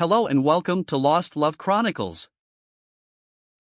Hello and welcome to Lost Love Chronicles.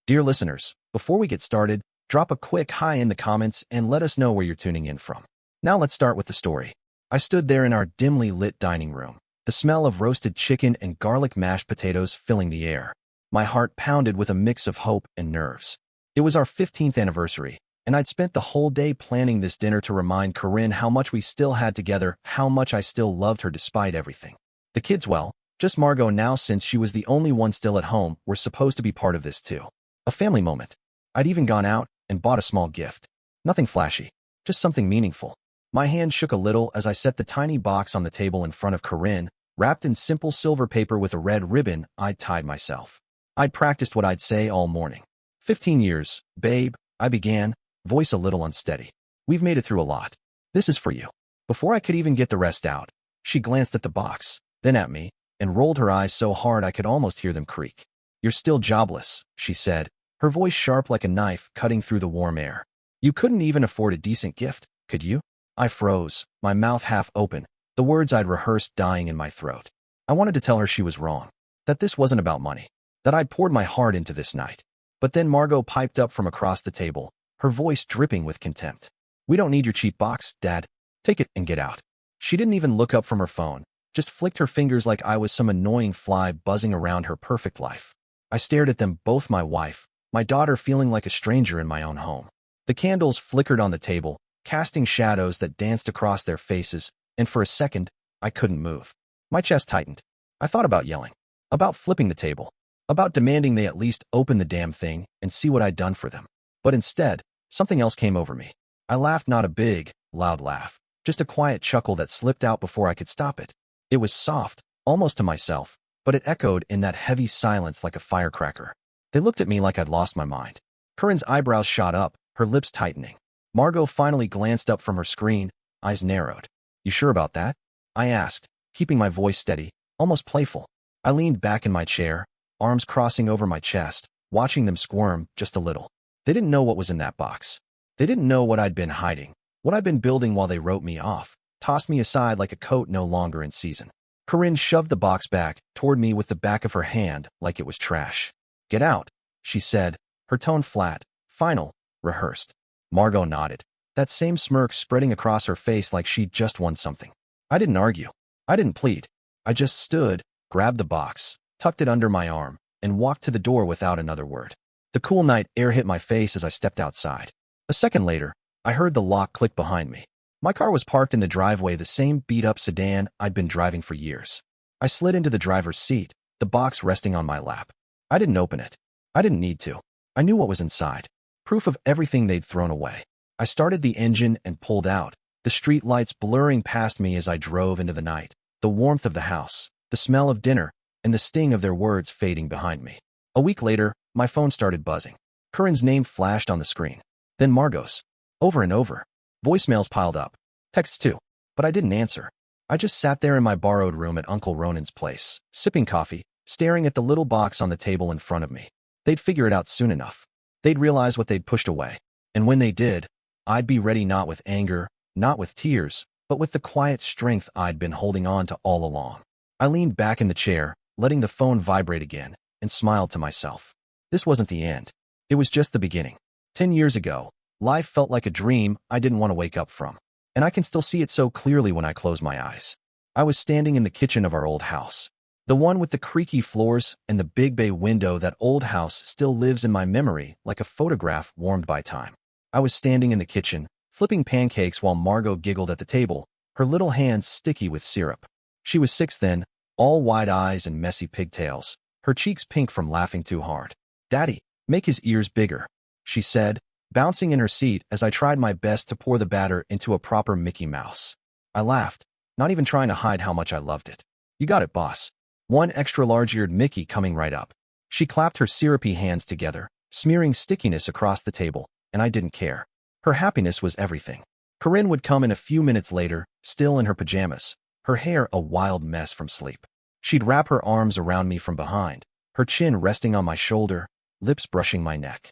Dear listeners, before we get started, drop a quick hi in the comments and let us know where you're tuning in from. Now let's start with the story. I stood there in our dimly lit dining room, the smell of roasted chicken and garlic mashed potatoes filling the air. My heart pounded with a mix of hope and nerves. It was our 15th anniversary, and I'd spent the whole day planning this dinner to remind Corinne how much we still had together, how much I still loved her despite everything. The kids, well, just Margot now since she was the only one still at home, were supposed to be part of this too. A family moment. I'd even gone out and bought a small gift. Nothing flashy, just something meaningful. My hand shook a little as I set the tiny box on the table in front of Corinne, wrapped in simple silver paper with a red ribbon I'd tied myself. I'd practiced what I'd say all morning. 15 years, babe, I began, voice a little unsteady. We've made it through a lot. This is for you. Before I could even get the rest out, she glanced at the box, then at me, and rolled her eyes so hard I could almost hear them creak. You're still jobless, she said, her voice sharp like a knife cutting through the warm air. You couldn't even afford a decent gift, could you? I froze, my mouth half open, the words I'd rehearsed dying in my throat. I wanted to tell her she was wrong, that this wasn't about money, that I'd poured my heart into this night. But then Margot piped up from across the table, her voice dripping with contempt. We don't need your cheap box, Dad. Take it and get out. She didn't even look up from her phone, just flicked her fingers like I was some annoying fly buzzing around her perfect life. I stared at them both, my wife, my daughter, feeling like a stranger in my own home. The candles flickered on the table, casting shadows that danced across their faces, and for a second, I couldn't move. My chest tightened. I thought about yelling, about flipping the table, about demanding they at least open the damn thing and see what I'd done for them. But instead, something else came over me. I laughed, not a big, loud laugh, just a quiet chuckle that slipped out before I could stop it. It was soft, almost to myself, but it echoed in that heavy silence like a firecracker. They looked at me like I'd lost my mind. Corinne's eyebrows shot up, her lips tightening. Margot finally glanced up from her screen, eyes narrowed. You sure about that? I asked, keeping my voice steady, almost playful. I leaned back in my chair, arms crossing over my chest, watching them squirm just a little. They didn't know what was in that box. They didn't know what I'd been hiding, what I'd been building while they wrote me off, tossed me aside like a coat no longer in season. Corinne shoved the box back toward me with the back of her hand like it was trash. Get out, she said, her tone flat, final, rehearsed. Margot nodded, that same smirk spreading across her face like she'd just won something. I didn't argue. I didn't plead. I just stood, grabbed the box, tucked it under my arm, and walked to the door without another word. The cool night air hit my face as I stepped outside. A second later, I heard the lock click behind me. My car was parked in the driveway, the same beat-up sedan I'd been driving for years. I slid into the driver's seat, the box resting on my lap. I didn't open it. I didn't need to. I knew what was inside. Proof of everything they'd thrown away. I started the engine and pulled out, the street lights blurring past me as I drove into the night, the warmth of the house, the smell of dinner, and the sting of their words fading behind me. A week later, my phone started buzzing. Corinne's name flashed on the screen. Then Margot's. Over and over. Voicemails piled up. Texts too. But I didn't answer. I just sat there in my borrowed room at Uncle Ronan's place, sipping coffee, staring at the little box on the table in front of me. They'd figure it out soon enough. They'd realize what they'd pushed away. And when they did, I'd be ready, not with anger, not with tears, but with the quiet strength I'd been holding on to all along. I leaned back in the chair, letting the phone vibrate again, and smiled to myself. This wasn't the end. It was just the beginning. 10 years ago, life felt like a dream I didn't want to wake up from. And I can still see it so clearly when I close my eyes. I was standing in the kitchen of our old house. The one with the creaky floors and the big bay window. That old house still lives in my memory like a photograph warmed by time. I was standing in the kitchen, flipping pancakes while Margot giggled at the table, her little hands sticky with syrup. She was 6 then, all wide eyes and messy pigtails, her cheeks pink from laughing too hard. Daddy, make his ears bigger, she said, bouncing in her seat as I tried my best to pour the batter into a proper Mickey Mouse. I laughed, not even trying to hide how much I loved it. You got it, boss. One extra large-eared Mickey coming right up. She clapped her syrupy hands together, smearing stickiness across the table, and I didn't care. Her happiness was everything. Corinne would come in a few minutes later, still in her pajamas, her hair a wild mess from sleep. She'd wrap her arms around me from behind, her chin resting on my shoulder, lips brushing my neck.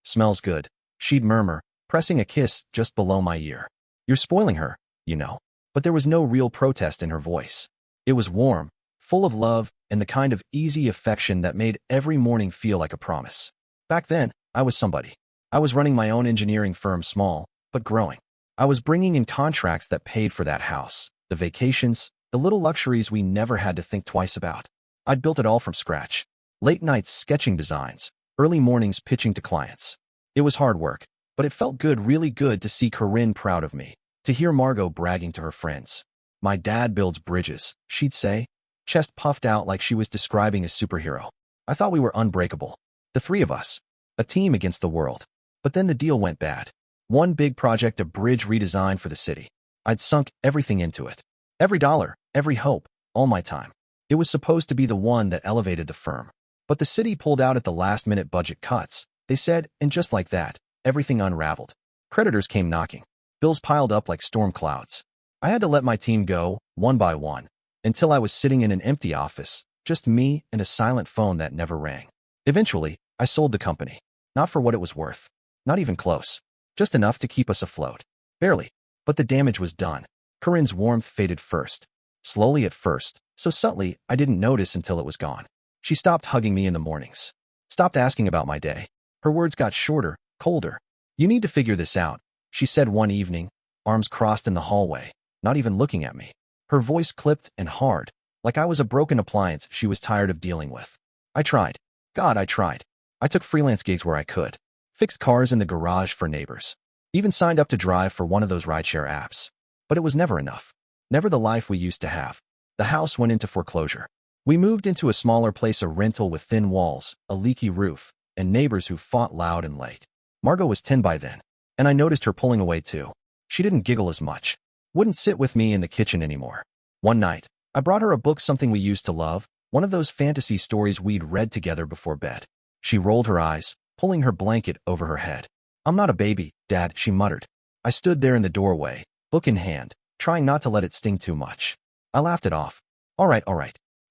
Smells good, she'd murmur, pressing a kiss just below my ear. You're spoiling her, you know. But there was no real protest in her voice. It was warm, full of love, and the kind of easy affection that made every morning feel like a promise. Back then, I was somebody. I was running my own engineering firm, small, but growing. I was bringing in contracts that paid for that house, the vacations, the little luxuries we never had to think twice about. I'd built it all from scratch. Late nights sketching designs, early mornings pitching to clients. It was hard work, but it felt good, really good to see Corinne proud of me, to hear Margot bragging to her friends. My dad builds bridges, she'd say, chest puffed out like she was describing a superhero. I thought we were unbreakable. The three of us. A team against the world. But then the deal went bad. One big project, a bridge redesign for the city. I'd sunk everything into it. Every dollar, every hope, all my time. It was supposed to be the one that elevated the firm. But the city pulled out at the last-minute budget cuts, they said, and just like that, everything unraveled. Creditors came knocking. Bills piled up like storm clouds. I had to let my team go, one by one, until I was sitting in an empty office, just me and a silent phone that never rang. Eventually, I sold the company. Not for what it was worth. Not even close. Just enough to keep us afloat. Barely. But the damage was done. Corinne's warmth faded first. Slowly at first, so subtly I didn't notice until it was gone. She stopped hugging me in the mornings. Stopped asking about my day. Her words got shorter, colder. "You need to figure this out," she said one evening, arms crossed in the hallway, not even looking at me. Her voice clipped and hard, like I was a broken appliance she was tired of dealing with. I tried. God, I tried. I took freelance gigs where I could. Fixed cars in the garage for neighbors. Even signed up to drive for one of those rideshare apps. But it was never enough. Never the life we used to have. The house went into foreclosure. We moved into a smaller place, a rental with thin walls, a leaky roof, and neighbors who fought loud and late. Margot was 10 by then, and I noticed her pulling away too. She didn't giggle as much. Wouldn't sit with me in the kitchen anymore. One night, I brought her a book, something we used to love, one of those fantasy stories we'd read together before bed. She rolled her eyes, pulling her blanket over her head. "I'm not a baby, Dad," she muttered. I stood there in the doorway, book in hand, trying not to let it sting too much. I laughed it off. All right.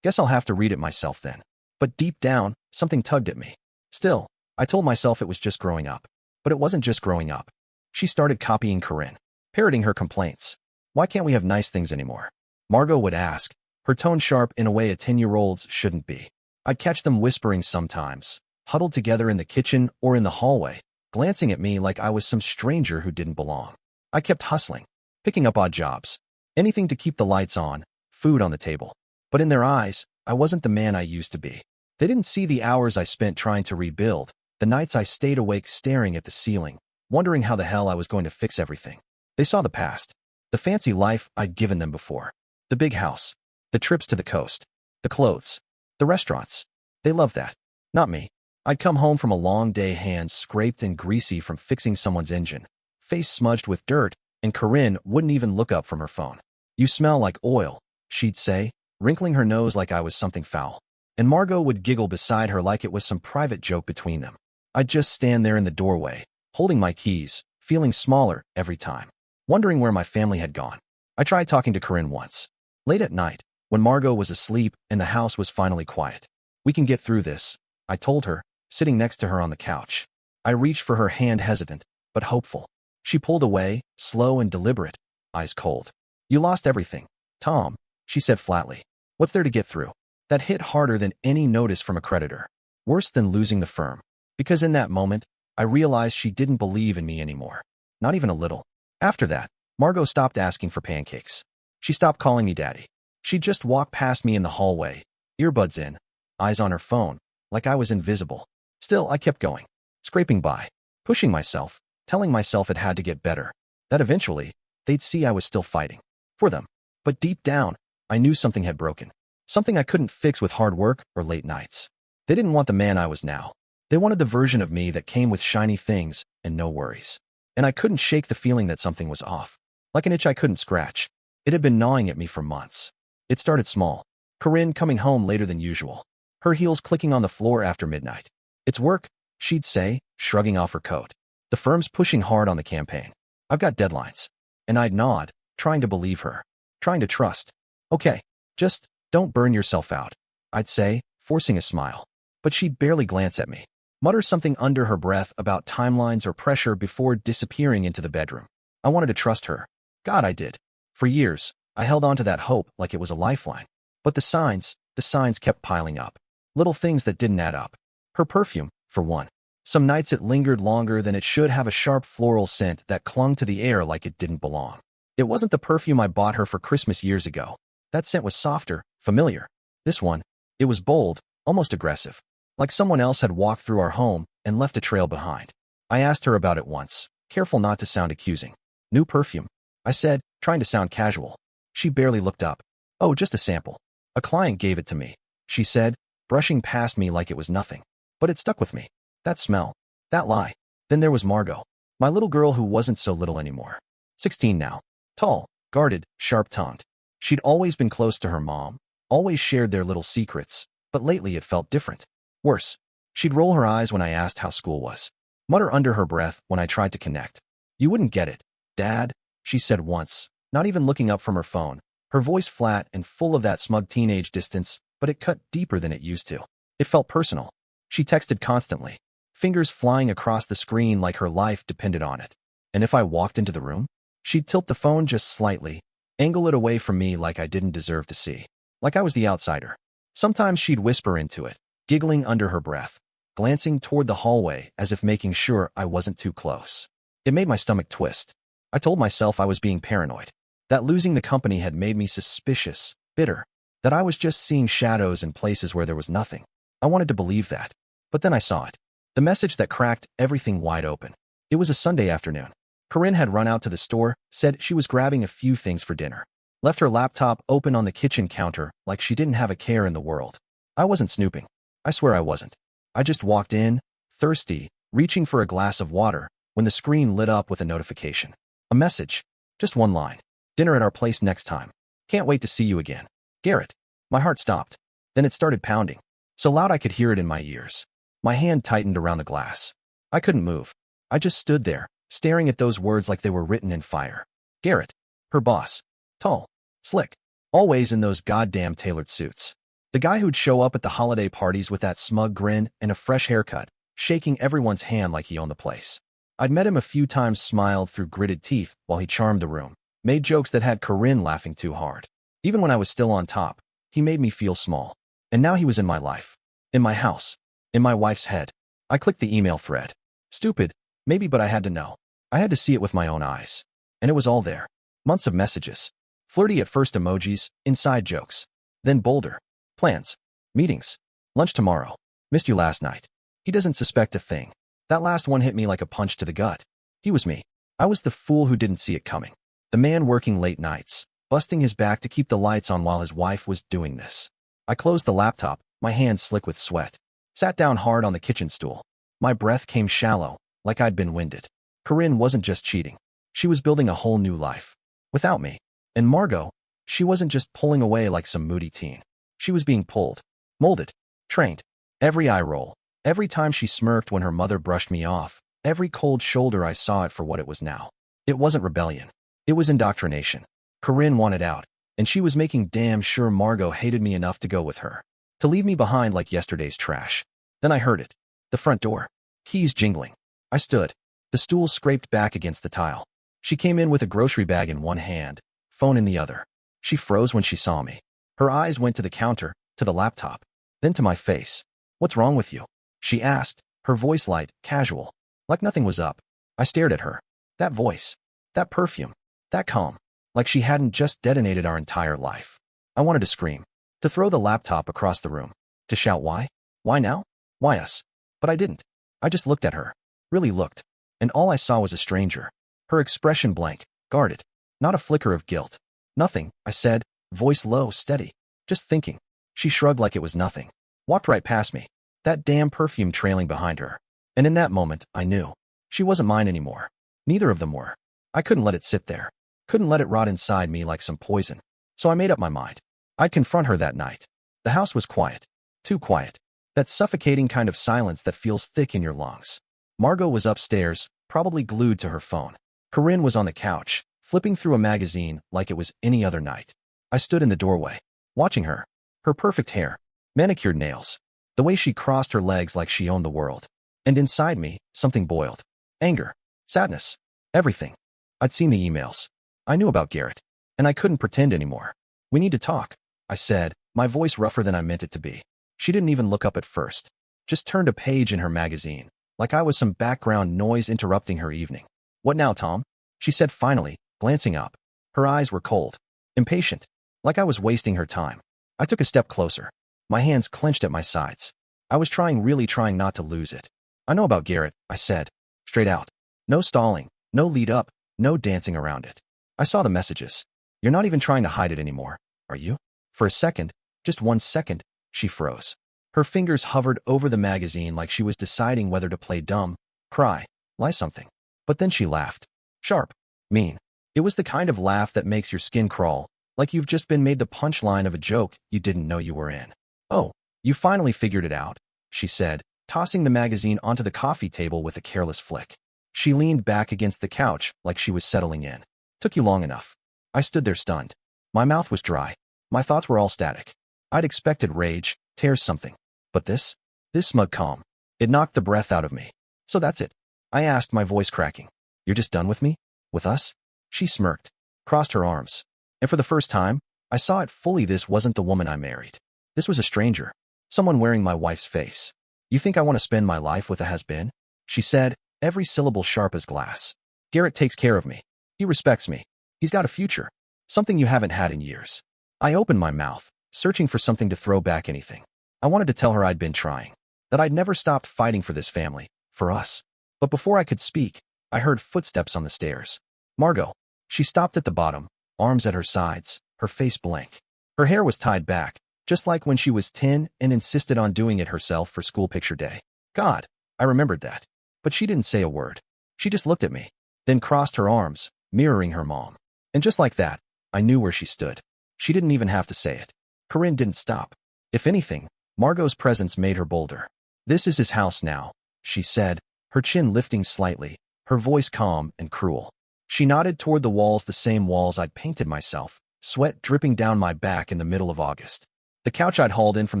Guess I'll have to read it myself then. But deep down, something tugged at me. Still, I told myself it was just growing up. But it wasn't just growing up. She started copying Corinne, parroting her complaints. "Why can't we have nice things anymore?" Margot would ask, her tone sharp in a way a 10-year-old's shouldn't be. I'd catch them whispering sometimes, huddled together in the kitchen or in the hallway, glancing at me like I was some stranger who didn't belong. I kept hustling, picking up odd jobs, anything to keep the lights on, food on the table. But in their eyes, I wasn't the man I used to be. They didn't see the hours I spent trying to rebuild, the nights I stayed awake staring at the ceiling, wondering how the hell I was going to fix everything. They saw the past, the fancy life I'd given them before, the big house, the trips to the coast, the clothes, the restaurants. They loved that. Not me. I'd come home from a long day, hands scraped and greasy from fixing someone's engine, face smudged with dirt, and Corinne wouldn't even look up from her phone. "You smell like oil," she'd say, wrinkling her nose like I was something foul. And Margot would giggle beside her like it was some private joke between them. I'd just stand there in the doorway, holding my keys, feeling smaller every time, wondering where my family had gone. I tried talking to Corinne once. Late at night, when Margot was asleep and the house was finally quiet. "We can get through this," I told her, sitting next to her on the couch. I reached for her hand, hesitant, but hopeful. She pulled away, slow and deliberate, eyes cold. "You lost everything, Tom," she said flatly. "What's there to get through?" That hit harder than any notice from a creditor. Worse than losing the firm. Because in that moment, I realized she didn't believe in me anymore. Not even a little. After that, Margot stopped asking for pancakes. She stopped calling me daddy. She'd just walk past me in the hallway, earbuds in, eyes on her phone, like I was invisible. Still, I kept going, scraping by, pushing myself, telling myself it had to get better, that eventually, they'd see I was still fighting. For them. But deep down, I knew something had broken. Something I couldn't fix with hard work or late nights. They didn't want the man I was now. They wanted the version of me that came with shiny things and no worries. And I couldn't shake the feeling that something was off. Like an itch I couldn't scratch. It had been gnawing at me for months. It started small. Corinne coming home later than usual. Her heels clicking on the floor after midnight. "It's work," she'd say, shrugging off her coat. "The firm's pushing hard on the campaign. I've got deadlines." And I'd nod, trying to believe her. Trying to trust. "Okay, just don't burn yourself out," I'd say, forcing a smile. But she'd barely glance at me. Mutter something under her breath about timelines or pressure before disappearing into the bedroom. I wanted to trust her. God, I did. For years, I held on to that hope like it was a lifeline. But the signs, The signs kept piling up. Little things that didn't add up. Her perfume, for one. Some nights it lingered longer than it should, have a sharp floral scent that clung to the air like it didn't belong. It wasn't the perfume I bought her for Christmas years ago. That scent was softer, familiar. This one, it was bold, almost aggressive. Like someone else had walked through our home and left a trail behind. I asked her about it once, careful not to sound accusing. New perfume, I said, trying to sound casual. She barely looked up. Oh, just a sample. A client gave it to me, she said, brushing past me like it was nothing. But it stuck with me. That smell. That lie. Then there was Margot. My little girl who wasn't so little anymore. 16 now. Tall, guarded, sharp-tongued. She'd always been close to her mom, always shared their little secrets, but lately it felt different. Worse. She'd roll her eyes when I asked how school was. Mutter under her breath when I tried to connect. You wouldn't get it, Dad, she said once, not even looking up from her phone, her voice flat and full of that smug teenage distance, but it cut deeper than it used to. It felt personal. She texted constantly, fingers flying across the screen like her life depended on it. And if I walked into the room, she'd tilt the phone just slightly, angle it away from me like I didn't deserve to see, like I was the outsider. Sometimes she'd whisper into it, giggling under her breath, glancing toward the hallway as if making sure I wasn't too close. It made my stomach twist. I told myself I was being paranoid, that losing the company had made me suspicious, bitter, that I was just seeing shadows in places where there was nothing. I wanted to believe that. But then I saw it. The message that cracked everything wide open. It was a Sunday afternoon. Corinne had run out to the store, said she was grabbing a few things for dinner. Left her laptop open on the kitchen counter like she didn't have a care in the world. I wasn't snooping. I swear I wasn't. I just walked in, thirsty, reaching for a glass of water, when the screen lit up with a notification. A message. Just one line. Dinner at our place next time. Can't wait to see you again. Garrett. My heart stopped. Then it started pounding. So loud I could hear it in my ears. My hand tightened around the glass. I couldn't move. I just stood there, staring at those words like they were written in fire. Garrett. Her boss. Tall. Slick. Always in those goddamn tailored suits. The guy who'd show up at the holiday parties with that smug grin and a fresh haircut, shaking everyone's hand like he owned the place. I'd met him a few times, smiled through gritted teeth while he charmed the room, made jokes that had Corinne laughing too hard. Even when I was still on top, he made me feel small. And now he was in my life. In my house. In my wife's head. I clicked the email thread. Stupid, maybe, but I had to know. I had to see it with my own eyes. And it was all there. Months of messages. Flirty at first emojis, inside jokes. Then bolder. Plans. Meetings. Lunch tomorrow. Missed you last night. He doesn't suspect a thing. That last one hit me like a punch to the gut. He was me. I was the fool who didn't see it coming. The man working late nights, busting his back to keep the lights on while his wife was doing this. I closed the laptop, my hands slick with sweat. Sat down hard on the kitchen stool. My breath came shallow, like I'd been winded. Corinne wasn't just cheating. She was building a whole new life. Without me. And Margot, she wasn't just pulling away like some moody teen. She was being pulled, molded, trained. Every eye roll, every time she smirked when her mother brushed me off, every cold shoulder, I saw it for what it was now. It wasn't rebellion. It was indoctrination. Corinne wanted out, and she was making damn sure Margot hated me enough to go with her. To leave me behind like yesterday's trash. Then I heard it. The front door. Keys jingling. I stood. The stool scraped back against the tile. She came in with a grocery bag in one hand, phone in the other. She froze when she saw me. Her eyes went to the counter, to the laptop, then to my face. What's wrong with you? She asked, her voice light, casual, like nothing was up. I stared at her. That voice. That perfume. That calm. Like she hadn't just detonated our entire life. I wanted to scream. To throw the laptop across the room. To shout why? Why now? Why us? But I didn't. I just looked at her. Really looked. And all I saw was a stranger. Her expression blank, guarded. Not a flicker of guilt. Nothing, I said, voice low, steady. Just thinking. She shrugged like it was nothing. Walked right past me. That damn perfume trailing behind her. And in that moment, I knew. She wasn't mine anymore. Neither of them were. I couldn't let it sit there. Couldn't let it rot inside me like some poison. So I made up my mind. I'd confront her that night. The house was quiet. Too quiet. That suffocating kind of silence that feels thick in your lungs. Margot was upstairs, probably glued to her phone. Corinne was on the couch, flipping through a magazine like it was any other night. I stood in the doorway, watching her. Her perfect hair, manicured nails, the way she crossed her legs like she owned the world. And inside me, something boiled. Anger, sadness, everything. I'd seen the emails. I knew about Garrett. And I couldn't pretend anymore. We need to talk, I said, my voice rougher than I meant it to be. She didn't even look up at first. Just turned a page in her magazine, like I was some background noise interrupting her evening. "What now, Tom?" she said finally, glancing up. Her eyes were cold, impatient, like I was wasting her time. I took a step closer. My hands clenched at my sides. I was really trying not to lose it. "I know about Garrett," I said, straight out. No stalling, no lead up, no dancing around it. "I saw the messages. You're not even trying to hide it anymore, are you?" For a second, just 1 second, she froze. Her fingers hovered over the magazine like she was deciding whether to play dumb, cry, lie something. But then she laughed. Sharp, mean. It was the kind of laugh that makes your skin crawl, like you've just been made the punchline of a joke you didn't know you were in. "Oh, you finally figured it out," she said, tossing the magazine onto the coffee table with a careless flick. She leaned back against the couch like she was settling in. "Took you long enough." I stood there stunned. My mouth was dry. My thoughts were all static. I'd expected rage, tears, something. But this smug calm, it knocked the breath out of me. "So that's it?" I asked, my voice cracking. "You're just done with me? With us?" She smirked, crossed her arms. And for the first time, I saw it fully. This wasn't the woman I married. This was a stranger. Someone wearing my wife's face. "You think I want to spend my life with a has-been?" she said, every syllable sharp as glass. "Garrett takes care of me. He respects me. He's got a future. Something you haven't had in years." I opened my mouth, searching for something to throw back. Anything. I wanted to tell her I'd been trying, that I'd never stopped fighting for this family, for us. But before I could speak, I heard footsteps on the stairs. Margot. She stopped at the bottom, arms at her sides, her face blank. Her hair was tied back, just like when she was 10 and insisted on doing it herself for school picture day. God, I remembered that. But she didn't say a word. She just looked at me, then crossed her arms, mirroring her mom. And just like that, I knew where she stood. She didn't even have to say it. Corinne didn't stop. If anything, Margot's presence made her bolder. "This is his house now," she said, her chin lifting slightly, her voice calm and cruel. She nodded toward the walls, the same walls I'd painted myself, sweat dripping down my back in the middle of August. The couch I'd hauled in from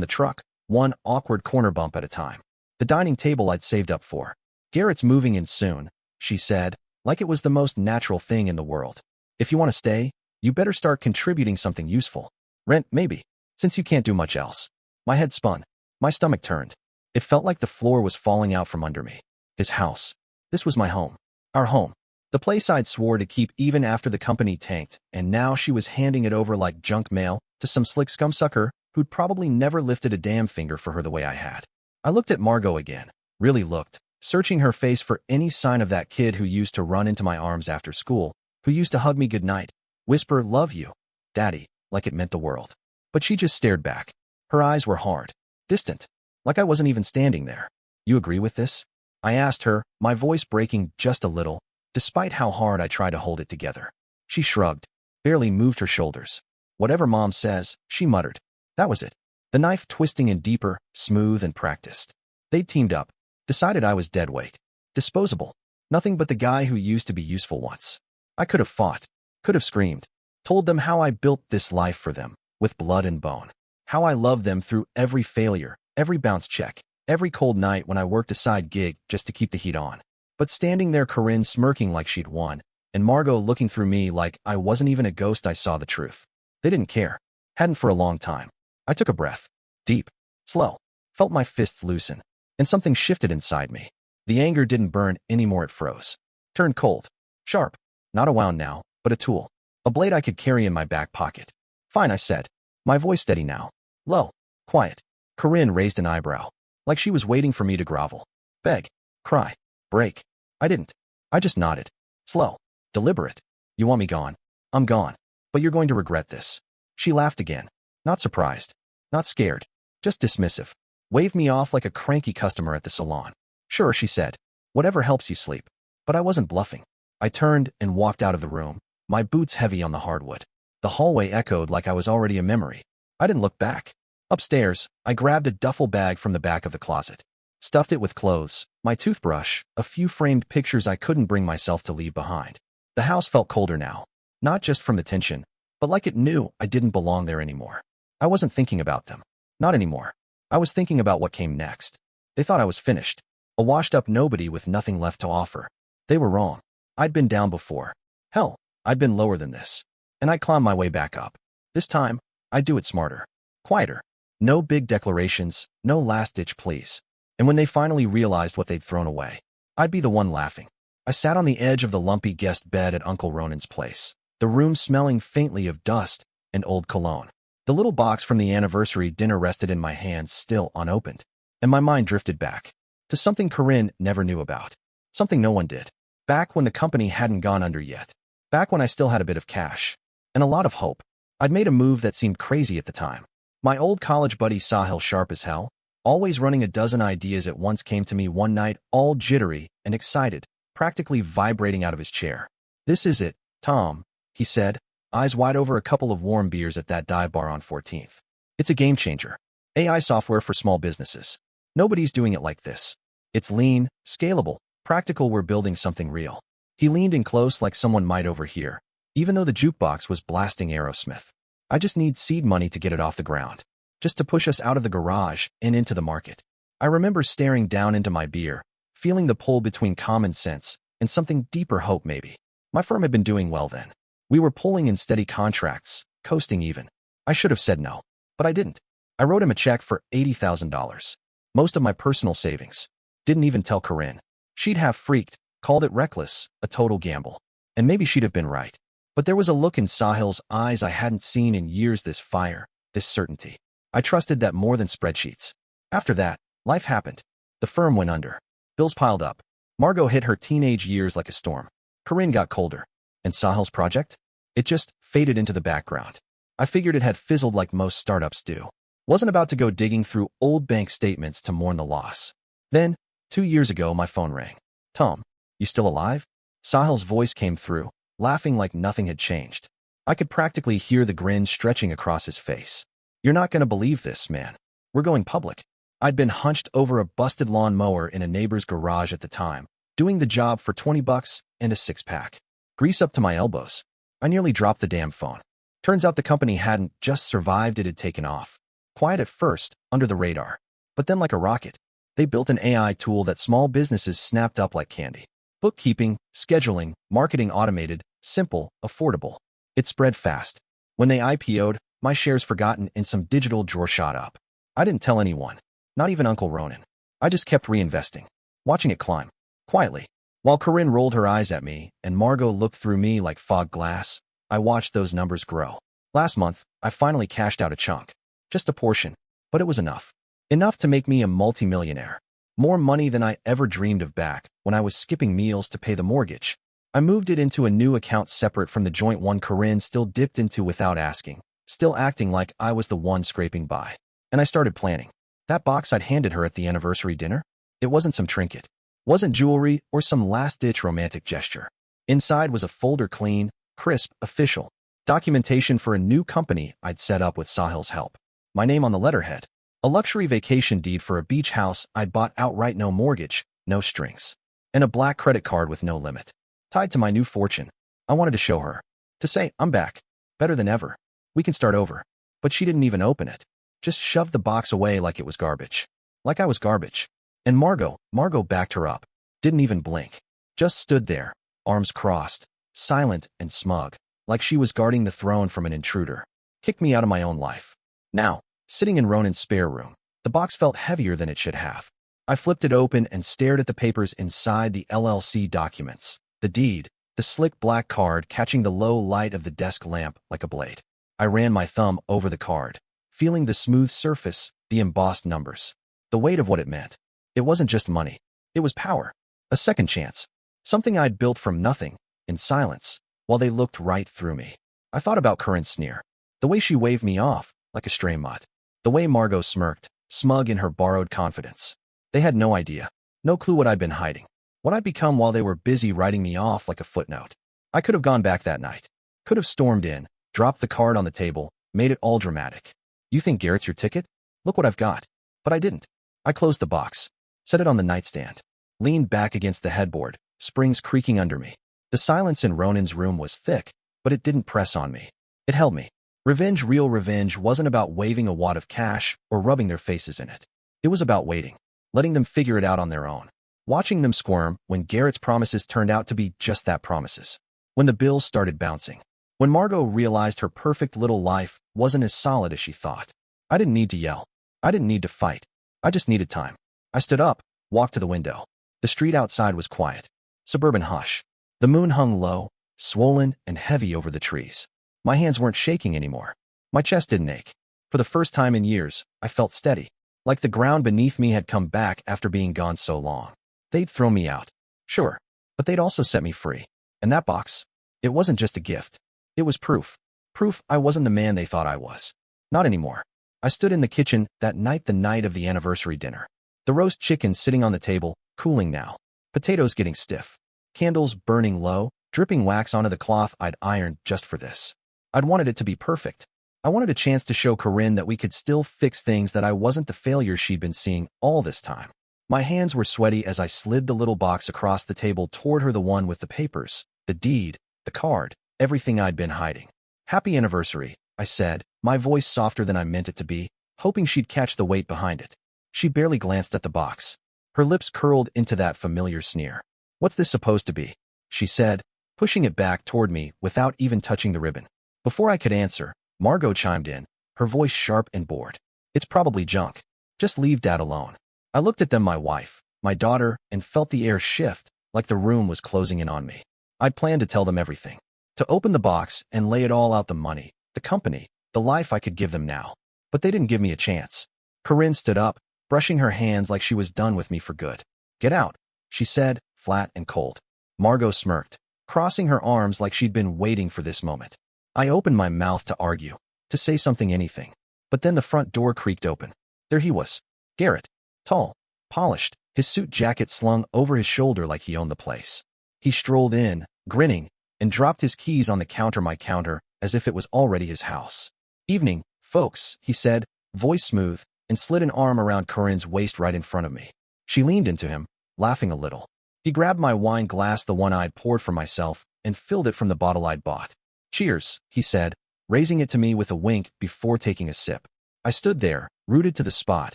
the truck, one awkward corner bump at a time. The dining table I'd saved up for. "Garrett's moving in soon," she said, like it was the most natural thing in the world. "If you want to stay, you better start contributing something useful. Rent, maybe, since you can't do much else." My head spun. My stomach turned. It felt like the floor was falling out from under me. His house. This was my home. Our home. The place I'd swore to keep even after the company tanked, and now she was handing it over like junk mail to some slick scumsucker who'd probably never lifted a damn finger for her the way I had. I looked at Margot again. Really looked, searching her face for any sign of that kid who used to run into my arms after school, who used to hug me goodnight, whisper, "Love you, Daddy," like it meant the world. But she just stared back. Her eyes were hard, distant, like I wasn't even standing there. "You agree with this?" I asked her, my voice breaking just a little, despite how hard I tried to hold it together. She shrugged, barely moved her shoulders. "Whatever Mom says," she muttered. That was it. The knife twisting in deeper, smooth and practiced. They'd teamed up, decided I was dead weight, disposable, nothing but the guy who used to be useful once. I could have fought, could have screamed, told them how I built this life for them, with blood and bone. How I loved them through every failure, every bounce check, every cold night when I worked a side gig just to keep the heat on. But standing there, Corinne smirking like she'd won, and Margot looking through me like I wasn't even a ghost, I saw the truth. They didn't care. Hadn't for a long time. I took a breath. Deep. Slow. Felt my fists loosen. And something shifted inside me. The anger didn't burn anymore, it froze. Turned cold. Sharp. Not a wound now, but a tool. A blade I could carry in my back pocket. "Fine," I said. My voice steady now. Low. Quiet. Corinne raised an eyebrow, like she was waiting for me to grovel. Beg. Cry. Break. I didn't. I just nodded. Slow. Deliberate. "You want me gone? I'm gone. But you're going to regret this." She laughed again. Not surprised. Not scared. Just dismissive. Waved me off like a cranky customer at the salon. "Sure," she said. "Whatever helps you sleep." But I wasn't bluffing. I turned and walked out of the room, my boots heavy on the hardwood. The hallway echoed like I was already a memory. I didn't look back. Upstairs, I grabbed a duffel bag from the back of the closet. Stuffed it with clothes, my toothbrush, a few framed pictures I couldn't bring myself to leave behind. The house felt colder now. Not just from the tension, but like it knew I didn't belong there anymore. I wasn't thinking about them. Not anymore. I was thinking about what came next. They thought I was finished. A washed-up nobody with nothing left to offer. They were wrong. I'd been down before. Hell, I'd been lower than this. And I'd climb my way back up. This time, I'd do it smarter. Quieter. No big declarations, no last-ditch pleas. And when they finally realized what they'd thrown away, I'd be the one laughing. I sat on the edge of the lumpy guest bed at Uncle Ronan's place, the room smelling faintly of dust and old cologne. The little box from the anniversary dinner rested in my hands still unopened, and my mind drifted back to something Corinne never knew about, something no one did. Back when the company hadn't gone under yet, back when I still had a bit of cash and a lot of hope, I'd made a move that seemed crazy at the time. My old college buddy Sahil, sharp as hell, always running a dozen ideas at once, came to me one night all jittery and excited, practically vibrating out of his chair. "This is it, Tom," he said, eyes wide over a couple of warm beers at that dive bar on 14th. "It's a game changer. AI software for small businesses. Nobody's doing it like this. It's lean, scalable, practical. We're building something real." He leaned in close like someone might overhear, even though the jukebox was blasting Aerosmith. "I just need seed money to get it off the ground, just to push us out of the garage and into the market." I remember staring down into my beer, feeling the pull between common sense and something deeper, hope maybe. My firm had been doing well then. We were pulling in steady contracts, coasting even. I should have said no, but I didn't. I wrote him a check for $80,000. Most of my personal savings. Didn't even tell Corinne. She'd have freaked, called it reckless, a total gamble. And maybe she'd have been right. But there was a look in Sahil's eyes I hadn't seen in years, this fire, this certainty. I trusted that more than spreadsheets. After that, life happened. The firm went under. Bills piled up. Margot hit her teenage years like a storm. Corinne got colder. And Sahil's project? It just faded into the background. I figured it had fizzled like most startups do. Wasn't about to go digging through old bank statements to mourn the loss. Then, 2 years ago, my phone rang. "Tom, you still alive?" Sahil's voice came through, laughing like nothing had changed. I could practically hear the grin stretching across his face. "You're not going to believe this, man. We're going public." I'd been hunched over a busted lawn mower in a neighbor's garage at the time, doing the job for $20 and a six-pack. Grease up to my elbows. I nearly dropped the damn phone. Turns out the company hadn't just survived, it had taken off. Quiet at first, under the radar. But then like a rocket, they built an AI tool that small businesses snapped up like candy. Bookkeeping, scheduling, marketing automated, simple, affordable. It spread fast. When they IPO'd, my shares forgotten in some digital drawer shot up. I didn't tell anyone, not even Uncle Ronan. I just kept reinvesting, watching it climb, quietly. While Corinne rolled her eyes at me and Margot looked through me like fog glass, I watched those numbers grow. Last month, I finally cashed out a chunk. Just a portion, but it was enough. Enough to make me a multimillionaire. More money than I ever dreamed of back when I was skipping meals to pay the mortgage. I moved it into a new account separate from the joint one Corinne still dipped into without asking, still acting like I was the one scraping by. And I started planning. That box I'd handed her at the anniversary dinner? It wasn't some trinket. Wasn't jewelry or some last-ditch romantic gesture. Inside was a folder, clean, crisp, official. Documentation for a new company I'd set up with Sahil's help. My name on the letterhead. A luxury vacation deed for a beach house I'd bought outright, no mortgage, no strings. And a black credit card with no limit. Tied to my new fortune. I wanted to show her. To say, "I'm back. Better than ever. We can start over." But she didn't even open it. Just shoved the box away like it was garbage. Like I was garbage. And Margot backed her up. Didn't even blink. Just stood there, arms crossed, silent and smug, like she was guarding the throne from an intruder. Kicked me out of my own life. Now, sitting in Ronan's spare room, the box felt heavier than it should have. I flipped it open and stared at the papers inside, the LLC documents, the deed, the slick black card catching the low light of the desk lamp like a blade. I ran my thumb over the card, feeling the smooth surface, the embossed numbers, the weight of what it meant. It wasn't just money. It was power. A second chance. Something I'd built from nothing, in silence, while they looked right through me. I thought about Corinne's sneer. The way she waved me off, like a stray mutt. The way Margot smirked, smug in her borrowed confidence. They had no idea. No clue what I'd been hiding. What I'd become while they were busy writing me off like a footnote. I could have gone back that night. Could have stormed in, dropped the card on the table, made it all dramatic. "You think Garrett's your ticket? Look what I've got." But I didn't. I closed the box. Set it on the nightstand. Leaned back against the headboard, springs creaking under me. The silence in Ronan's room was thick, but it didn't press on me. It held me. Revenge, real revenge, wasn't about waving a wad of cash or rubbing their faces in it. It was about waiting, letting them figure it out on their own. Watching them squirm when Garrett's promises turned out to be just that, promises. When the bills started bouncing. When Margot realized her perfect little life wasn't as solid as she thought. I didn't need to yell. I didn't need to fight. I just needed time. I stood up, walked to the window. The street outside was quiet. Suburban hush. The moon hung low, swollen and heavy over the trees. My hands weren't shaking anymore. My chest didn't ache. For the first time in years, I felt steady, like the ground beneath me had come back after being gone so long. They'd throw me out, sure, but they'd also set me free. And that box, it wasn't just a gift. It was proof. Proof I wasn't the man they thought I was. Not anymore. I stood in the kitchen that night, the night of the anniversary dinner. The roast chicken sitting on the table, cooling now. Potatoes getting stiff. Candles burning low, dripping wax onto the cloth I'd ironed just for this. I'd wanted it to be perfect. I wanted a chance to show Corinne that we could still fix things, that I wasn't the failure she'd been seeing all this time. My hands were sweaty as I slid the little box across the table toward her, the one with the papers, the deed, the card, everything I'd been hiding. Happy anniversary, I said, my voice softer than I meant it to be, hoping she'd catch the weight behind it. She barely glanced at the box. Her lips curled into that familiar sneer. What's this supposed to be? She said, pushing it back toward me without even touching the ribbon. Before I could answer, Margot chimed in, her voice sharp and bored. It's probably junk. Just leave Dad alone. I looked at them, my wife, my daughter, and felt the air shift, like the room was closing in on me. I'd planned to tell them everything. To open the box and lay it all out, the money, the company, the life I could give them now. But they didn't give me a chance. Corinne stood up, brushing her hands like she was done with me for good. Get out, she said, flat and cold. Margot smirked, crossing her arms like she'd been waiting for this moment. I opened my mouth to argue, to say something, anything. But then the front door creaked open. There he was, Garrett. Tall, polished, his suit jacket slung over his shoulder like he owned the place. He strolled in, grinning, and dropped his keys on the counter, my counter, as if it was already his house. Evening, folks, he said, voice smooth, and slid an arm around Corinne's waist right in front of me. She leaned into him, laughing a little. He grabbed my wine glass, the one I'd poured for myself, and filled it from the bottle I'd bought. Cheers, he said, raising it to me with a wink before taking a sip. I stood there, rooted to the spot,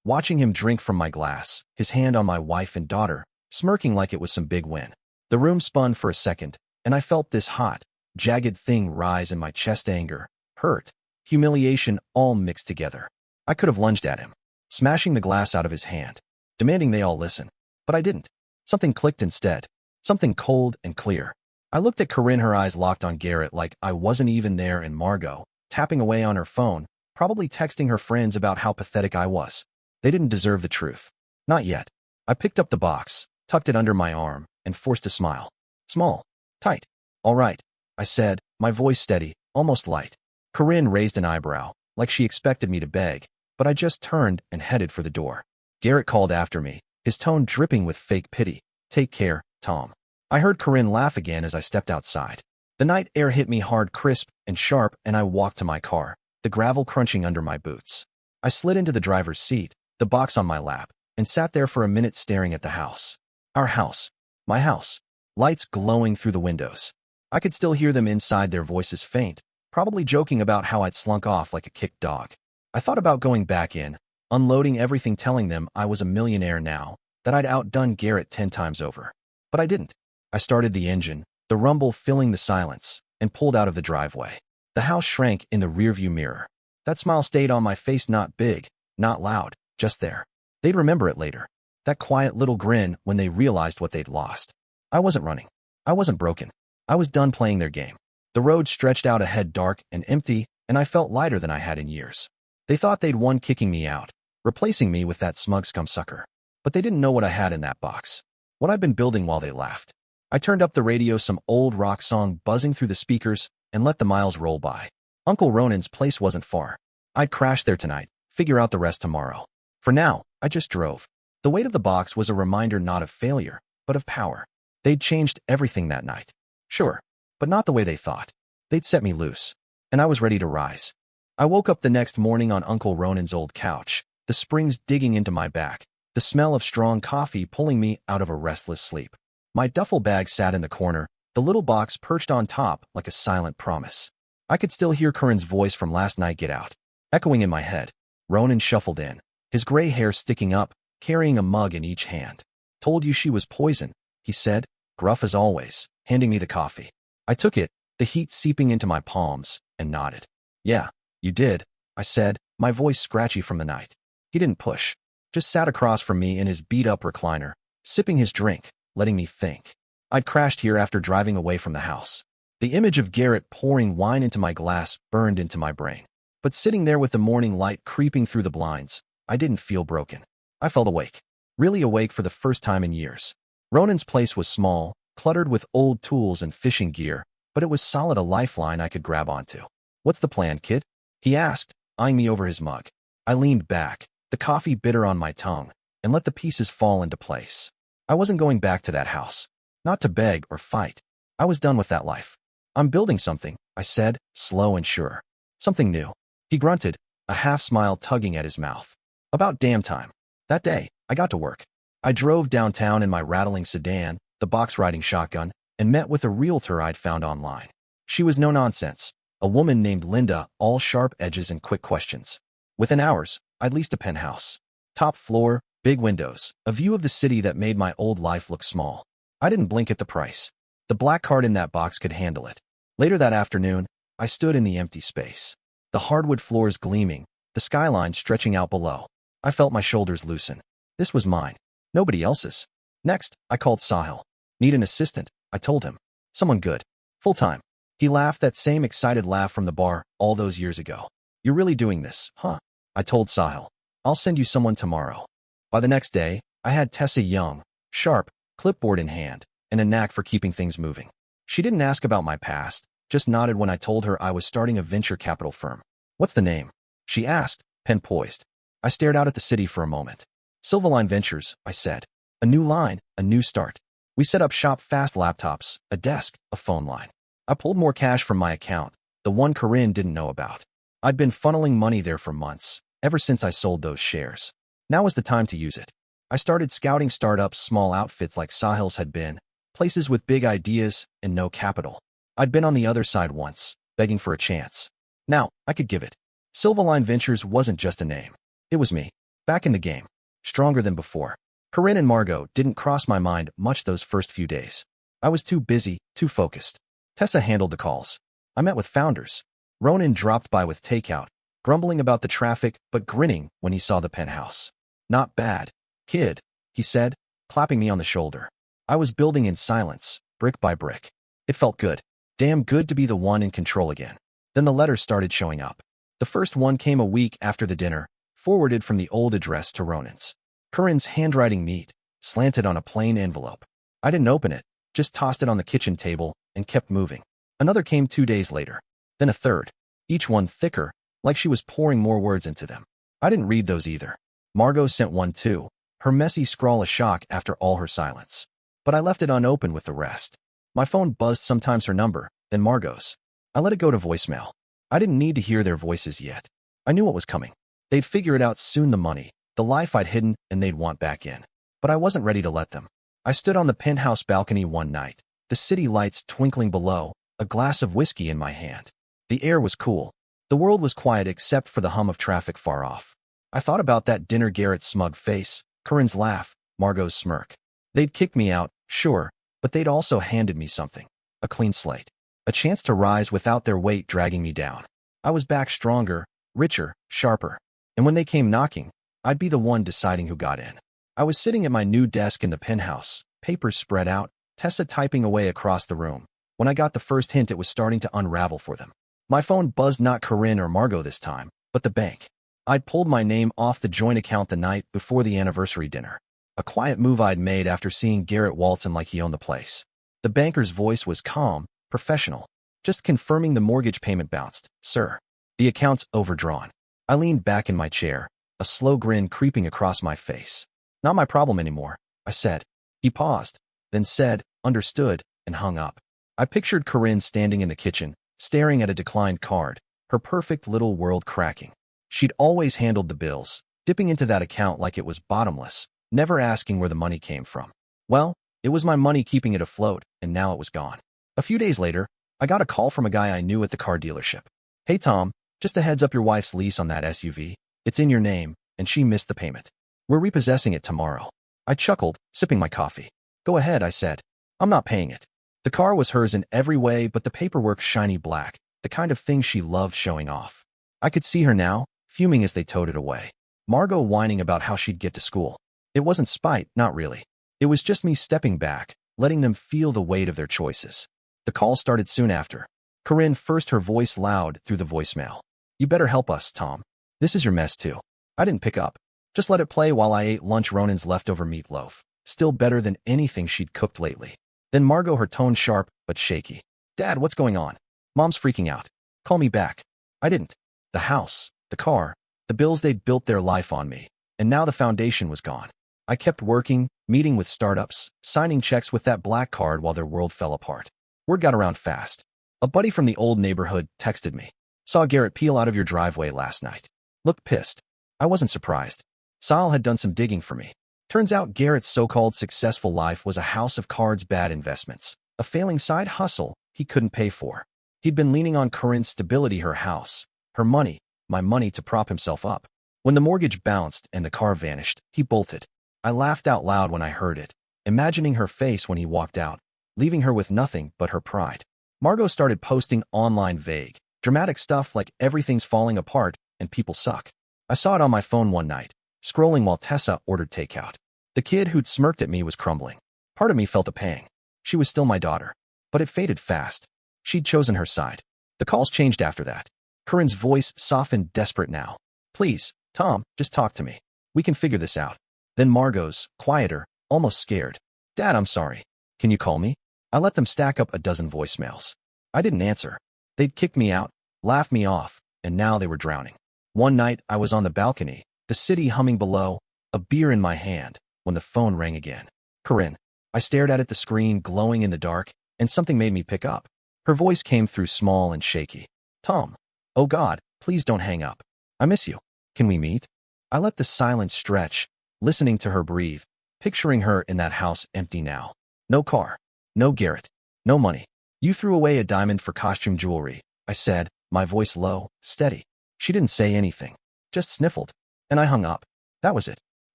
watching him drink from my glass, his hand on my wife and daughter, smirking like it was some big win. The room spun for a second, and I felt this hot, jagged thing rise in my chest, anger, hurt, humiliation, all mixed together. I could have lunged at him, smashing the glass out of his hand, demanding they all listen. But I didn't. Something clicked instead, something cold and clear. I looked at Corinne, her eyes locked on Garrett like I wasn't even there, and Margot, tapping away on her phone, probably texting her friends about how pathetic I was. They didn't deserve the truth. Not yet. I picked up the box, tucked it under my arm, and forced a smile. Small. Tight. All right, I said, my voice steady, almost light. Corinne raised an eyebrow, like she expected me to beg, but I just turned and headed for the door. Garrett called after me, his tone dripping with fake pity. Take care, Tom. I heard Corinne laugh again as I stepped outside. The night air hit me hard, crisp and sharp, and I walked to my car, the gravel crunching under my boots. I slid into the driver's seat, the box on my lap, and sat there for a minute staring at the house. Our house. My house. Lights glowing through the windows. I could still hear them inside, their voices faint, probably joking about how I'd slunk off like a kicked dog. I thought about going back in, unloading everything, telling them I was a millionaire now, that I'd outdone Garrett 10 times over. But I didn't. I started the engine, the rumble filling the silence, and pulled out of the driveway. The house shrank in the rearview mirror. That smile stayed on my face, not big, not loud, just there. They'd remember it later. That quiet little grin when they realized what they'd lost. I wasn't running. I wasn't broken. I was done playing their game. The road stretched out ahead, dark and empty, and I felt lighter than I had in years. They thought they'd won, kicking me out, replacing me with that smug scumsucker. But they didn't know what I had in that box. What I'd been building while they laughed. I turned up the radio, some old rock song buzzing through the speakers, and let the miles roll by. Uncle Ronan's place wasn't far. I'd crash there tonight, figure out the rest tomorrow. For now, I just drove. The weight of the box was a reminder not of failure, but of power. They'd changed everything that night. Sure, but not the way they thought. They'd set me loose, and I was ready to rise. I woke up the next morning on Uncle Ronan's old couch, the springs digging into my back, the smell of strong coffee pulling me out of a restless sleep. My duffel bag sat in the corner, the little box perched on top like a silent promise. I could still hear Corinne's voice from last night, get out, echoing in my head. Ronan shuffled in, his gray hair sticking up, carrying a mug in each hand. Told you she was poison, he said, gruff as always, handing me the coffee. I took it, the heat seeping into my palms, and nodded. Yeah, you did, I said, my voice scratchy from the night. He didn't push, just sat across from me in his beat-up recliner, sipping his drink, letting me think. I'd crashed here after driving away from the house. The image of Garrett pouring wine into my glass burned into my brain. But sitting there with the morning light creeping through the blinds, I didn't feel broken. I felt awake. Really awake for the first time in years. Ronan's place was small, cluttered with old tools and fishing gear, but it was solid, a lifeline I could grab onto. "What's the plan, kid?" he asked, eyeing me over his mug. I leaned back, the coffee bitter on my tongue, and let the pieces fall into place. I wasn't going back to that house. Not to beg or fight. I was done with that life. "I'm building something," I said, slow and sure. "Something new." He grunted, a half-smile tugging at his mouth. "About damn time." That day, I got to work. I drove downtown in my rattling sedan, the box-riding shotgun, and met with a realtor I'd found online. She was no nonsense, a woman named Linda, all sharp edges and quick questions. Within hours, I'd leased a penthouse. Top floor, big windows, a view of the city that made my old life look small. I didn't blink at the price. The black card in that box could handle it. Later that afternoon, I stood in the empty space. The hardwood floors gleaming, the skyline stretching out below. I felt my shoulders loosen. This was mine. Nobody else's. Next, I called Sahil. "Need an assistant," I told him. "Someone good. Full-time." He laughed, that same excited laugh from the bar all those years ago. "You're really doing this, huh?" I told Sahil. "I'll send you someone tomorrow." By the next day, I had Tessa, young, sharp, clipboard in hand, and a knack for keeping things moving. She didn't ask about my past, just nodded when I told her I was starting a venture capital firm. "What's the name?" she asked, pen poised. I stared out at the city for a moment. "Silverline Ventures," I said. "A new line, a new start." We set up shop fast, laptops, a desk, a phone line. I pulled more cash from my account, the one Corinne didn't know about. I'd been funneling money there for months, ever since I sold those shares. Now was the time to use it. I started scouting startups, small outfits like Sahil's had been, places with big ideas and no capital. I'd been on the other side once, begging for a chance. Now, I could give it. Silverline Ventures wasn't just a name. It was me, back in the game, stronger than before. Corinne and Margot didn't cross my mind much those first few days. I was too busy, too focused. Tessa handled the calls. I met with founders. Ronan dropped by with takeout, grumbling about the traffic but grinning when he saw the penthouse. "Not bad, kid," he said, clapping me on the shoulder. I was building in silence, brick by brick. It felt good. Damn good to be the one in control again. Then the letters started showing up. The first one came a week after the dinner, forwarded from the old address to Ronan's. Corinne's handwriting neat, slanted on a plain envelope. I didn't open it, just tossed it on the kitchen table and kept moving. Another came 2 days later. Then a third, each one thicker, like she was pouring more words into them. I didn't read those either. Margot sent one too, her messy scrawl a shock after all her silence. But I left it unopened with the rest. My phone buzzed, sometimes her number, then Margot's. I let it go to voicemail. I didn't need to hear their voices yet. I knew what was coming. They'd figure it out soon, the money, the life I'd hidden, and they'd want back in. But I wasn't ready to let them. I stood on the penthouse balcony one night, the city lights twinkling below, a glass of whiskey in my hand. The air was cool. The world was quiet except for the hum of traffic far off. I thought about that dinner, Garrett's smug face, Corinne's laugh, Margot's smirk. They'd kicked me out, sure, but they'd also handed me something. A clean slate. A chance to rise without their weight dragging me down. I was back stronger, richer, sharper. And when they came knocking, I'd be the one deciding who got in. I was sitting at my new desk in the penthouse, papers spread out, Tessa typing away across the room. When I got the first hint, it was starting to unravel for them. My phone buzzed, not Corinne or Margot this time, but the bank. I'd pulled my name off the joint account the night before the anniversary dinner. A quiet move I'd made after seeing Garrett waltzing like he owned the place. The banker's voice was calm, professional. "Just confirming the mortgage payment bounced, sir. The account's overdrawn." I leaned back in my chair, a slow grin creeping across my face. "Not my problem anymore," I said. He paused, then said, "Understood," and hung up. I pictured Corinne standing in the kitchen, staring at a declined card, her perfect little world cracking. She'd always handled the bills, dipping into that account like it was bottomless, never asking where the money came from. Well, it was my money keeping it afloat, and now it was gone. A few days later, I got a call from a guy I knew at the car dealership. "Hey Tom, just a heads up, your wife's lease on that SUV, it's in your name, and she missed the payment. We're repossessing it tomorrow." I chuckled, sipping my coffee. "Go ahead," I said. "I'm not paying it." The car was hers in every way but the paperwork shiny black, the kind of thing she loved showing off. I could see her now, fuming as they towed it away. Margot whining about how she'd get to school. It wasn't spite, not really. It was just me stepping back, letting them feel the weight of their choices. The call started soon after. Corinne first, her voice loud through the voicemail. "You better help us, Tom. This is your mess too." I didn't pick up. Just let it play while I ate lunch, Ronan's leftover meatloaf. Still better than anything she'd cooked lately. Then Margot, her tone sharp but shaky. "Dad, what's going on? Mom's freaking out. Call me back." I didn't. The house, the car, the bills, they'd built their life on me. And now the foundation was gone. I kept working, meeting with startups, signing checks with that black card while their world fell apart. Word got around fast. A buddy from the old neighborhood texted me. "Saw Garrett peel out of your driveway last night. Looked pissed." I wasn't surprised. Sal had done some digging for me. Turns out Garrett's so-called successful life was a house of cards, bad investments, a failing side hustle he couldn't pay for. He'd been leaning on Corinne's stability, her house, her money, my money, to prop himself up. When the mortgage bounced and the car vanished, he bolted. I laughed out loud when I heard it, imagining her face when he walked out, leaving her with nothing but her pride. Margot started posting online vague, dramatic stuff like everything's falling apart and people suck. I saw it on my phone one night, scrolling while Tessa ordered takeout. The kid who'd smirked at me was crumbling. Part of me felt a pang. She was still my daughter. But it faded fast. She'd chosen her side. The calls changed after that. Corinne's voice softened, desperate now. "Please, Tom, just talk to me. We can figure this out." Then Margot's, quieter, almost scared. "Dad, I'm sorry. Can you call me?" I let them stack up a dozen voicemails. I didn't answer. They'd kicked me out, laughed me off, and now they were drowning. One night, I was on the balcony, the city humming below, a beer in my hand, when the phone rang again. "Corinne." I stared at it, the screen glowing in the dark, and something made me pick up. Her voice came through small and shaky. "Tom. Oh God, please don't hang up. I miss you. Can we meet?" I let the silence stretch, listening to her breathe, picturing her in that house empty now. No car. No Garrett. No money. "You threw away a diamond for costume jewelry," I said, my voice low, steady. She didn't say anything, just sniffled. And I hung up. That was it.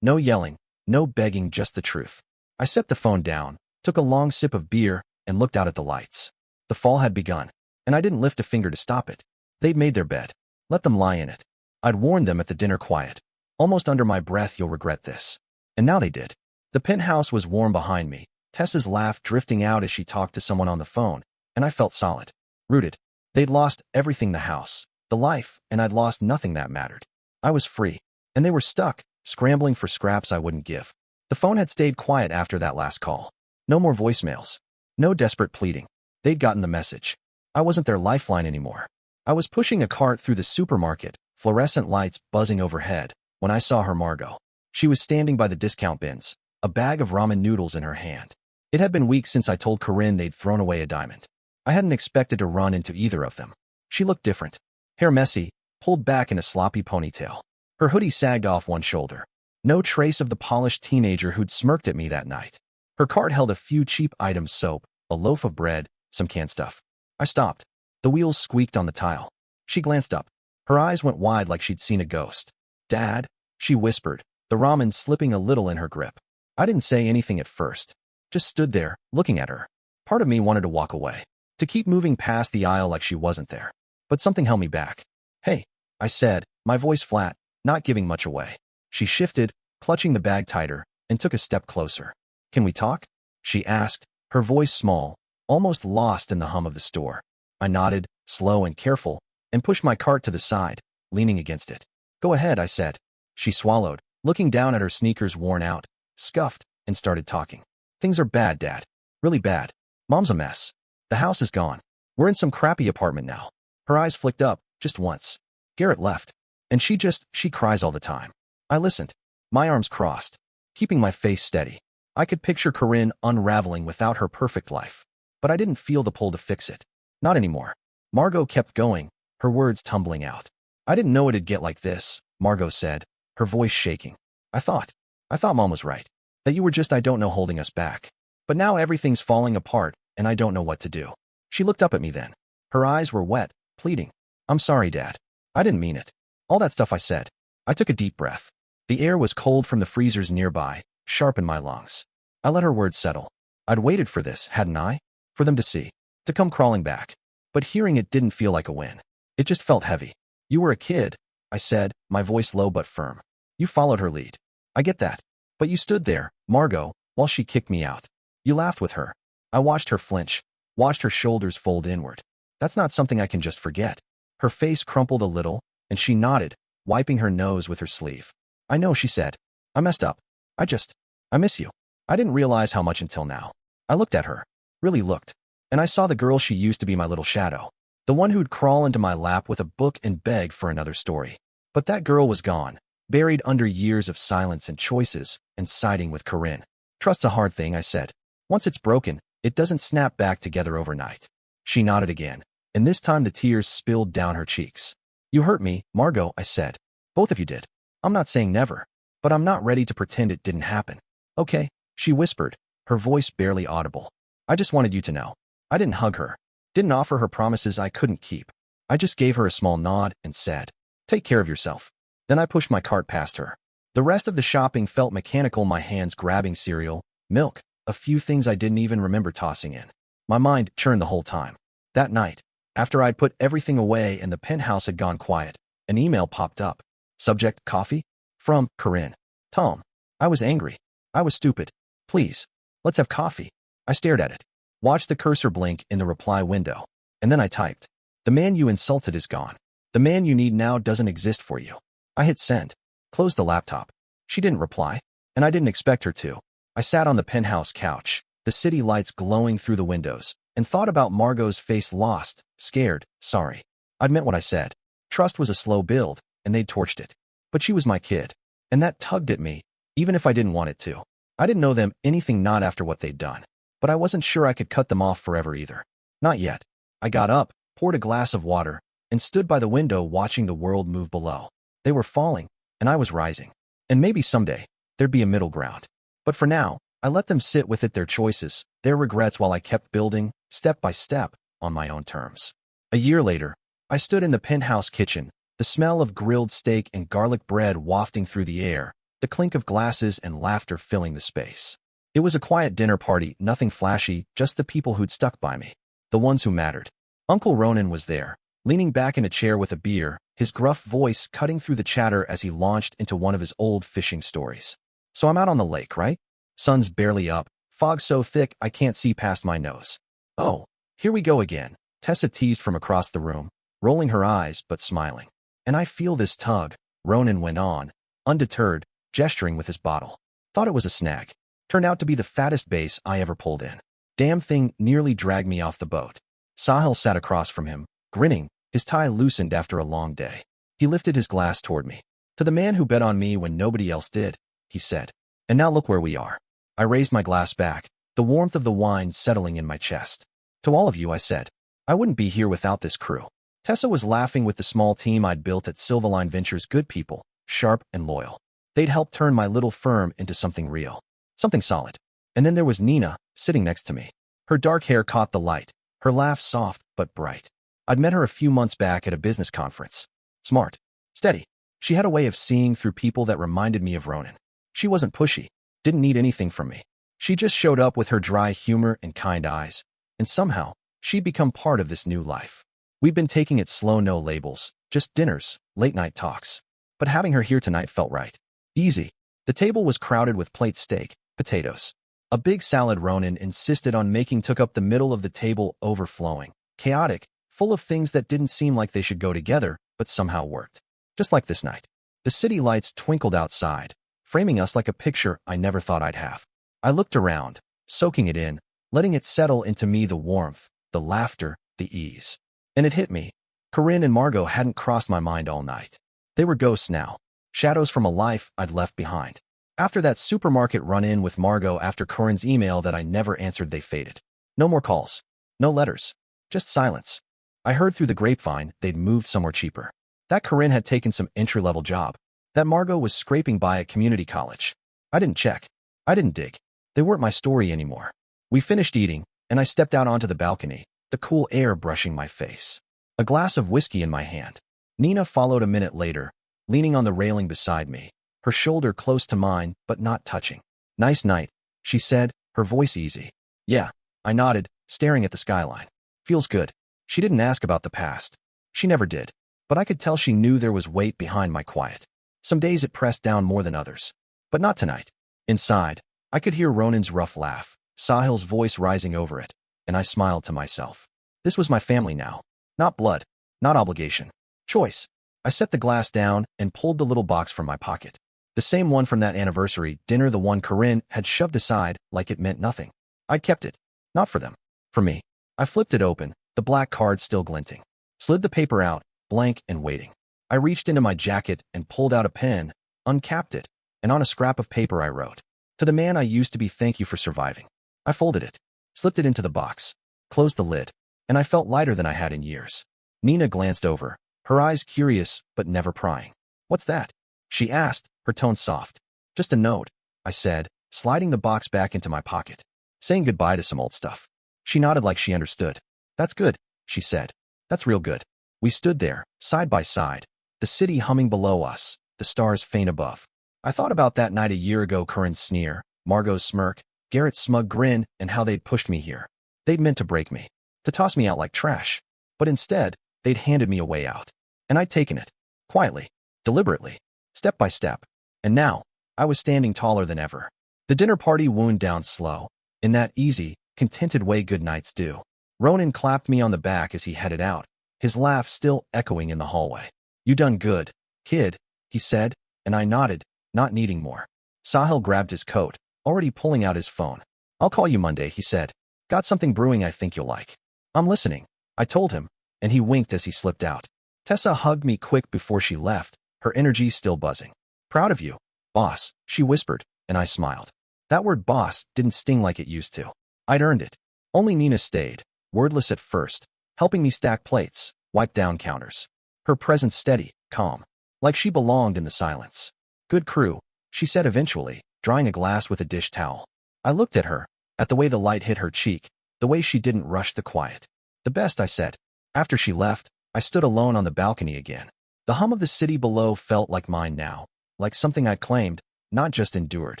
No yelling, no begging, just the truth. I set the phone down, took a long sip of beer, and looked out at the lights. The fall had begun, and I didn't lift a finger to stop it. They'd made their bed. Let them lie in it. I'd warned them at the dinner quiet, almost under my breath, "You'll regret this." And now they did. The penthouse was warm behind me, Tessa's laugh drifting out as she talked to someone on the phone, and I felt solid, rooted. They'd lost everything, the house, the life, and I'd lost nothing that mattered. I was free, and they were stuck, scrambling for scraps I wouldn't give. The phone had stayed quiet after that last call. No more voicemails. No desperate pleading. They'd gotten the message. I wasn't their lifeline anymore. I was pushing a cart through the supermarket, fluorescent lights buzzing overhead, when I saw her, Margot. She was standing by the discount bins, a bag of ramen noodles in her hand. It had been weeks since I told Corinne they'd thrown away a diamond. I hadn't expected to run into either of them. She looked different. Hair messy, pulled back in a sloppy ponytail. Her hoodie sagged off one shoulder. No trace of the polished teenager who'd smirked at me that night. Her cart held a few cheap items: soap, a loaf of bread, some canned stuff. I stopped. The wheels squeaked on the tile. She glanced up. Her eyes went wide like she'd seen a ghost. "Dad," she whispered, the ramen slipping a little in her grip. I didn't say anything at first. Just stood there, looking at her. Part of me wanted to walk away, to keep moving past the aisle like she wasn't there. But something held me back. "Hey," I said, my voice flat, not giving much away. She shifted, clutching the bag tighter, and took a step closer. "Can we talk?" she asked, her voice small, almost lost in the hum of the store. I nodded, slow and careful, and pushed my cart to the side, leaning against it. "Go ahead," I said. She swallowed, looking down at her sneakers, worn out, scuffed, and started talking. "Things are bad, Dad. Really bad. Mom's a mess. The house is gone. We're in some crappy apartment now." Her eyes flicked up, just once. "Garrett left. And she cries all the time." I listened, my arms crossed, keeping my face steady. I could picture Corinne unraveling without her perfect life. But I didn't feel the pull to fix it. Not anymore. Margot kept going, her words tumbling out. "I didn't know it'd get like this," Margot said, her voice shaking. I thought Mom was right. That you were just, I don't know, holding us back. But now everything's falling apart, and I don't know what to do." She looked up at me then. Her eyes were wet, pleading. "I'm sorry, Dad. I didn't mean it." All that stuff I said. I took a deep breath. The air was cold from the freezers nearby, sharp in my lungs. I let her words settle. I'd waited for this, hadn't I? For them to see. To come crawling back. But hearing it didn't feel like a win. It just felt heavy. "You were a kid," I said, my voice low but firm. You followed her lead. I get that. But you stood there, Margot, while she kicked me out. You laughed with her. I watched her flinch, watched her shoulders fold inward. That's not something I can just forget. Her face crumpled a little, and she nodded, wiping her nose with her sleeve. I know, she said. I messed up. I miss you. I didn't realize how much until now. I looked at her. Really looked. And I saw the girl she used to be, my little shadow. The one who'd crawl into my lap with a book and beg for another story. But that girl was gone, buried under years of silence and choices, and siding with Corinne. Trust's a hard thing, I said. Once it's broken, it doesn't snap back together overnight. She nodded again, and this time the tears spilled down her cheeks. You hurt me, Margot, I said. Both of you did. I'm not saying never, but I'm not ready to pretend it didn't happen. Okay, she whispered, her voice barely audible. I just wanted you to know. I didn't hug her, didn't offer her promises I couldn't keep. I just gave her a small nod and said, take care of yourself. Then I pushed my cart past her. The rest of the shopping felt mechanical, my hands grabbing cereal, milk, a few things I didn't even remember tossing in. My mind churned the whole time. That night, after I'd put everything away and the penthouse had gone quiet, an email popped up. Subject, coffee? From Corinne. Tom. I was angry. I was stupid. Please, let's have coffee. I stared at it, watched the cursor blink in the reply window, and then I typed, the man you insulted is gone. The man you need now doesn't exist for you. I hit send, closed the laptop. She didn't reply, and I didn't expect her to. I sat on the penthouse couch, the city lights glowing through the windows, and thought about Margot's face, lost, scared, sorry. I'd meant what I said. Trust was a slow build, and they'd torched it. But she was my kid, and that tugged at me, even if I didn't want it to. I didn't know them anything, not after what they'd done. But I wasn't sure I could cut them off forever either. Not yet. I got up, poured a glass of water, and stood by the window watching the world move below. They were falling, and I was rising. And maybe someday, there'd be a middle ground. But for now, I let them sit with it, their choices, their regrets, while I kept building, step by step, on my own terms. A year later, I stood in the penthouse kitchen, the smell of grilled steak and garlic bread wafting through the air, the clink of glasses and laughter filling the space. It was a quiet dinner party, nothing flashy, just the people who'd stuck by me, the ones who mattered. Uncle Ronan was there, leaning back in a chair with a beer, his gruff voice cutting through the chatter as he launched into one of his old fishing stories. So I'm out on the lake, right? Sun's barely up, fog so thick I can't see past my nose. Oh, here we go again, Tessa teased from across the room, rolling her eyes but smiling. And I feel this tug, Ronan went on, undeterred, gesturing with his bottle. Thought it was a snag. Turned out to be the fattest bass I ever pulled in. Damn thing nearly dragged me off the boat. Sahil sat across from him, grinning, his tie loosened after a long day. He lifted his glass toward me. To the man who bet on me when nobody else did, he said. And now look where we are. I raised my glass back, the warmth of the wine settling in my chest. To all of you, I said. I wouldn't be here without this crew. Tessa was laughing with the small team I'd built at Silverline Ventures, good people, sharp and loyal. They'd helped turn my little firm into something real. Something solid. And then there was Nina, sitting next to me. Her dark hair caught the light, her laugh soft but bright. I'd met her a few months back at a business conference. Smart. Steady. She had a way of seeing through people that reminded me of Ronan. She wasn't pushy, didn't need anything from me. She just showed up with her dry humor and kind eyes, and somehow, she'd become part of this new life. We'd been taking it slow, no labels, just dinners, late-night talks. But having her here tonight felt right. Easy. The table was crowded with plate steak, potatoes. A big salad Ronan insisted on making took up the middle of the table, overflowing. Chaotic, full of things that didn't seem like they should go together, but somehow worked. Just like this night. The city lights twinkled outside, framing us like a picture I never thought I'd have. I looked around, soaking it in, letting it settle into me, the warmth, the laughter, the ease. And it hit me. Corinne and Margot hadn't crossed my mind all night. They were ghosts now, shadows from a life I'd left behind. After that supermarket run-in with Margot, after Corinne's email that I never answered, they faded. No more calls. No letters. Just silence. I heard through the grapevine they'd moved somewhere cheaper. That Corinne had taken some entry-level job. That Margot was scraping by at community college. I didn't check. I didn't dig. They weren't my story anymore. We finished eating, and I stepped out onto the balcony, the cool air brushing my face. A glass of whiskey in my hand. Nina followed a minute later, leaning on the railing beside me, her shoulder close to mine but not touching. Nice night, she said, her voice easy. Yeah, I nodded, staring at the skyline. Feels good. She didn't ask about the past. She never did. but I could tell she knew there was weight behind my quiet. Some days it pressed down more than others. But not tonight. Inside, I could hear Ronan's rough laugh, Sahil's voice rising over it, and I smiled to myself. This was my family now. Not blood, not obligation. Choice. I set the glass down and pulled the little box from my pocket. The same one from that anniversary dinner, the one Corinne had shoved aside like it meant nothing. I'd kept it. Not for them. For me. I flipped it open, the black card still glinting. Slid the paper out, blank and waiting. I reached into my jacket and pulled out a pen, uncapped it, and on a scrap of paper I wrote, "To the man I used to be, thank you for surviving." I folded it, slipped it into the box, closed the lid, and I felt lighter than I had in years. Nina glanced over, her eyes curious but never prying. "What's that?" she asked, her tone soft. "Just a note," I said, sliding the box back into my pocket. "Saying goodbye to some old stuff." She nodded like she understood. "That's good," she said. "That's real good." We stood there, side by side, the city humming below us, the stars faint above. I thought about that night a year ago, Corinne's sneer, Margot's smirk, Garrett's smug grin, and how they'd pushed me here. They'd meant to break me, to toss me out like trash. But instead, they'd handed me a way out. And I'd taken it. Quietly, deliberately, step by step. And now, I was standing taller than ever. The dinner party wound down slow, in that easy, contented way good nights do. Ronan clapped me on the back as he headed out, his laugh still echoing in the hallway. "You done good, kid," he said, and I nodded, not needing more. Sahil grabbed his coat, already pulling out his phone. "I'll call you Monday," he said. "Got something brewing I think you'll like." "I'm listening," I told him, and he winked as he slipped out. Tessa hugged me quick before she left, her energy still buzzing. "Proud of you, boss," she whispered, and I smiled. That word boss didn't sting like it used to. I'd earned it. Only Nina stayed, wordless at first, helping me stack plates, wipe down counters. Her presence steady, calm, like she belonged in the silence. "Good crew," she said eventually, drying a glass with a dish towel. I looked at her, at the way the light hit her cheek, the way she didn't rush the quiet. "The best," I said. After she left, I stood alone on the balcony again. The hum of the city below felt like mine now, like something I'd claimed, not just endured.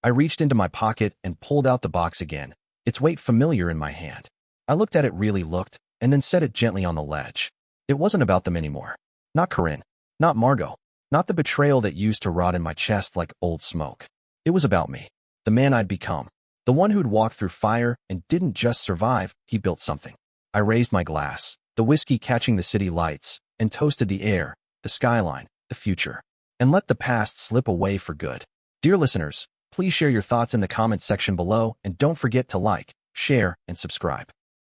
I reached into my pocket and pulled out the box again, its weight familiar in my hand. I looked at it, really looked, and then set it gently on the ledge. It wasn't about them anymore. Not Corinne. Not Margot. Not the betrayal that used to rot in my chest like old smoke. It was about me. The man I'd become. The one who'd walked through fire and didn't just survive, he built something. I raised my glass, the whiskey catching the city lights, and toasted the air, the skyline, the future, and let the past slip away for good. Dear listeners, please share your thoughts in the comments section below, and don't forget to like, share, and subscribe.